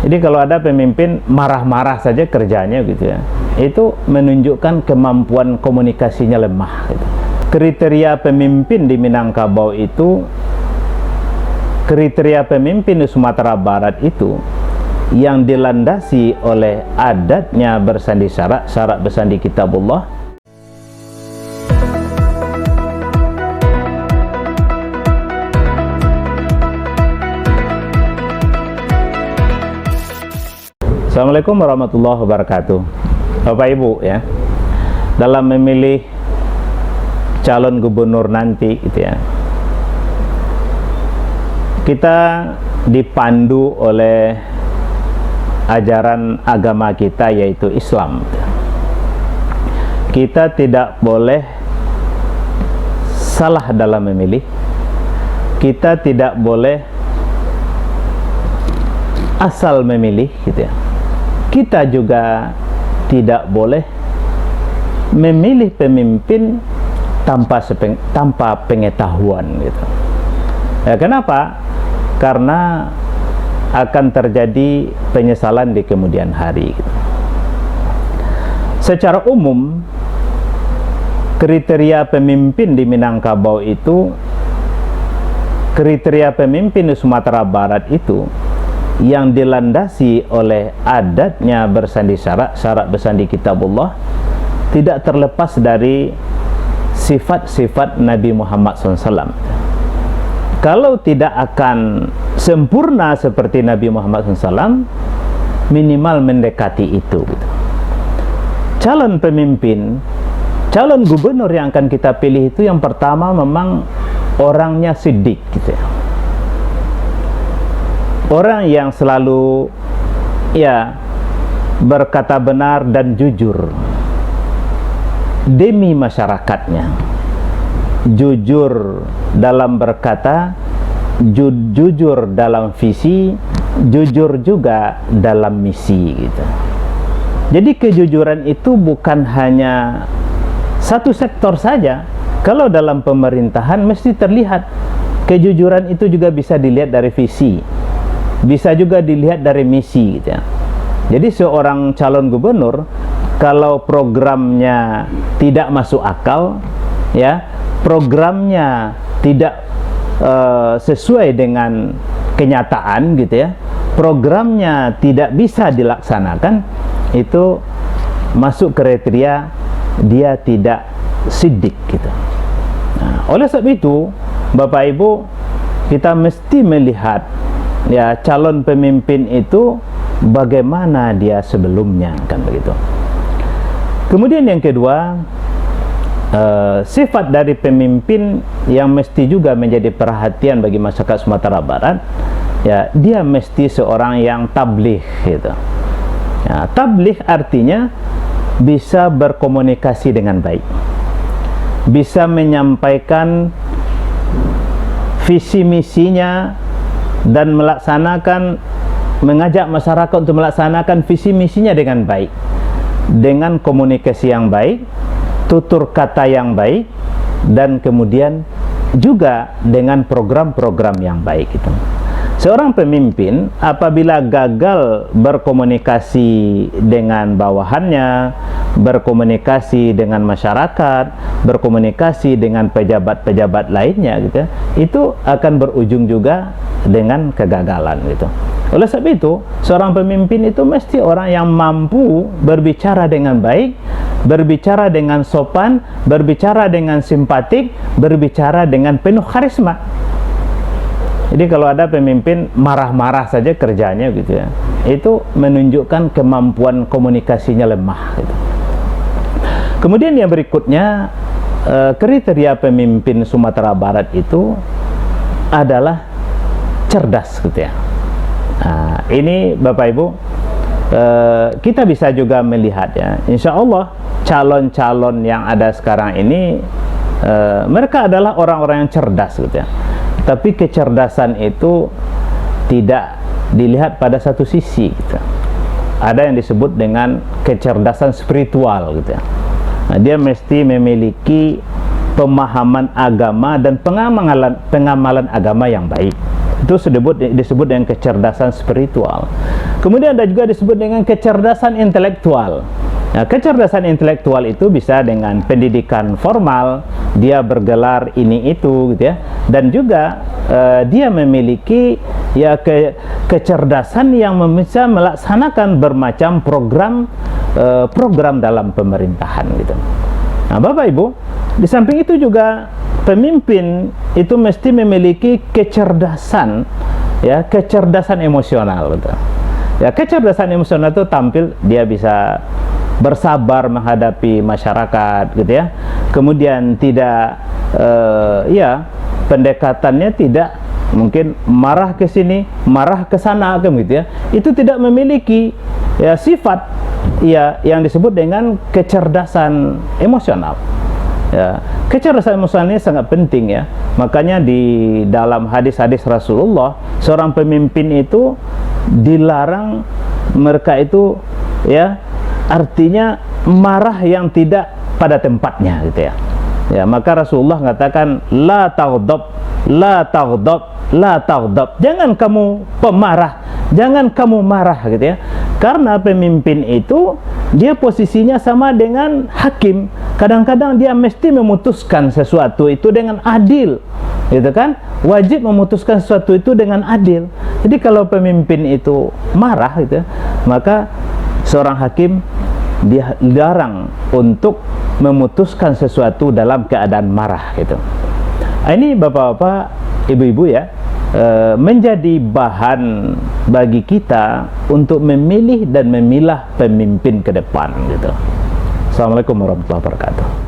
Jadi kalau ada pemimpin marah-marah saja kerjanya gitu ya, itu menunjukkan kemampuan komunikasinya lemah gitu. Kriteria pemimpin di Minangkabau itu, kriteria pemimpin di Sumatera Barat itu yang dilandasi oleh adatnya bersandi syarat bersandi kitabullah. Assalamualaikum warahmatullahi wabarakatuh. Bapak Ibu ya, dalam memilih calon gubernur nanti gitu ya, kita dipandu oleh ajaran agama kita, yaitu Islam. Kita tidak boleh salah dalam memilih. Kita tidak boleh asal memilih gitu ya. Kita juga tidak boleh memilih pemimpin tanpa pengetahuan gitu. Ya, kenapa? Karena akan terjadi penyesalan di kemudian hari gitu. Secara umum, kriteria pemimpin di Minangkabau itu, kriteria pemimpin di Sumatera Barat itu yang dilandasi oleh adatnya bersandi syarat bersandi kitabullah, tidak terlepas dari sifat-sifat Nabi Muhammad SAW. Kalau tidak akan sempurna seperti Nabi Muhammad SAW, minimal mendekati itu gitu. Calon pemimpin, calon gubernur yang akan kita pilih itu, yang pertama memang orangnya siddiq gitu ya. Orang yang selalu ya berkata benar dan jujur demi masyarakatnya, jujur dalam berkata, jujur dalam visi, jujur juga dalam misi gitu. Jadi kejujuran itu bukan hanya satu sektor saja. Kalau dalam pemerintahan mesti terlihat kejujuran itu, juga bisa dilihat dari visi, bisa juga dilihat dari misi gitu ya. Jadi seorang calon gubernur kalau programnya tidak masuk akal ya, programnya tidak sesuai dengan kenyataan gitu ya, programnya tidak bisa dilaksanakan, itu masuk kriteria dia tidak siddiq gitu. Nah, oleh sebab itu Bapak Ibu, kita mesti melihat ya calon pemimpin itu bagaimana dia sebelumnya, kan begitu. Kemudian yang kedua, sifat dari pemimpin yang mesti juga menjadi perhatian bagi masyarakat Sumatera Barat ya, dia mesti seorang yang tabligh gitu ya. Tabligh artinya bisa berkomunikasi dengan baik, bisa menyampaikan visi misinya dan mengajak masyarakat untuk melaksanakan visi misinya dengan baik, dengan komunikasi yang baik, tutur kata yang baik, dan kemudian juga dengan program-program yang baik itu. Seorang pemimpin apabila gagal berkomunikasi dengan bawahannya, berkomunikasi dengan masyarakat, berkomunikasi dengan pejabat-pejabat lainnya gitu, itu akan berujung juga dengan kegagalan gitu. Oleh sebab itu, seorang pemimpin itu mesti orang yang mampu berbicara dengan baik, berbicara dengan sopan, berbicara dengan simpatik, berbicara dengan penuh karisma. Jadi kalau ada pemimpin marah-marah saja kerjanya gitu ya, itu menunjukkan kemampuan komunikasinya lemah gitu. Kemudian yang berikutnya, kriteria pemimpin Sumatera Barat itu adalah cerdas gitu ya. Nah, ini Bapak Ibu, kita bisa juga melihat ya, insya Allah calon-calon yang ada sekarang ini, mereka adalah orang-orang yang cerdas gitu ya. Tapi kecerdasan itu tidak dilihat pada satu sisi gitu. Ada yang disebut dengan kecerdasan spiritual gitu ya. Nah, dia mesti memiliki pemahaman agama dan pengamalan agama yang baik. Itu disebut dengan kecerdasan spiritual. Kemudian ada juga disebut dengan kecerdasan intelektual. Nah, kecerdasan intelektual itu bisa dengan pendidikan formal, dia bergelar ini itu gitu ya, dan juga dia memiliki ya kecerdasan yang bisa melaksanakan bermacam program dalam pemerintahan gitu. Nah, Bapak Ibu, di samping itu juga pemimpin itu mesti memiliki kecerdasan, ya, kecerdasan emosional gitu. Ya, kecerdasan emosional itu tampil dia bisa bersabar menghadapi masyarakat gitu ya. Kemudian tidak ya, pendekatannya tidak mungkin marah ke sini, marah ke sana gitu ya. Itu tidak memiliki ya sifat ya yang disebut dengan kecerdasan emosional. Ya, kecerdasan emosional ini sangat penting ya. Makanya di dalam hadis-hadis Rasulullah, seorang pemimpin itu dilarang mereka itu ya, artinya marah yang tidak pada tempatnya gitu ya. Ya, maka Rasulullah mengatakan la taghdab, la taghdab, la taghdab. Jangan kamu pemarah, jangan kamu marah gitu ya. Karena pemimpin itu dia posisinya sama dengan hakim. Kadang-kadang dia mesti memutuskan sesuatu itu dengan adil, gitu kan? Wajib memutuskan sesuatu itu dengan adil. Jadi kalau pemimpin itu marah gitu, maka seorang hakim dia larang untuk memutuskan sesuatu dalam keadaan marah gitu. Ini Bapak-bapak, Ibu-ibu ya, menjadi bahan bagi kita untuk memilih dan memilah pemimpin ke depan gitu. Assalamualaikum warahmatullahi wabarakatuh.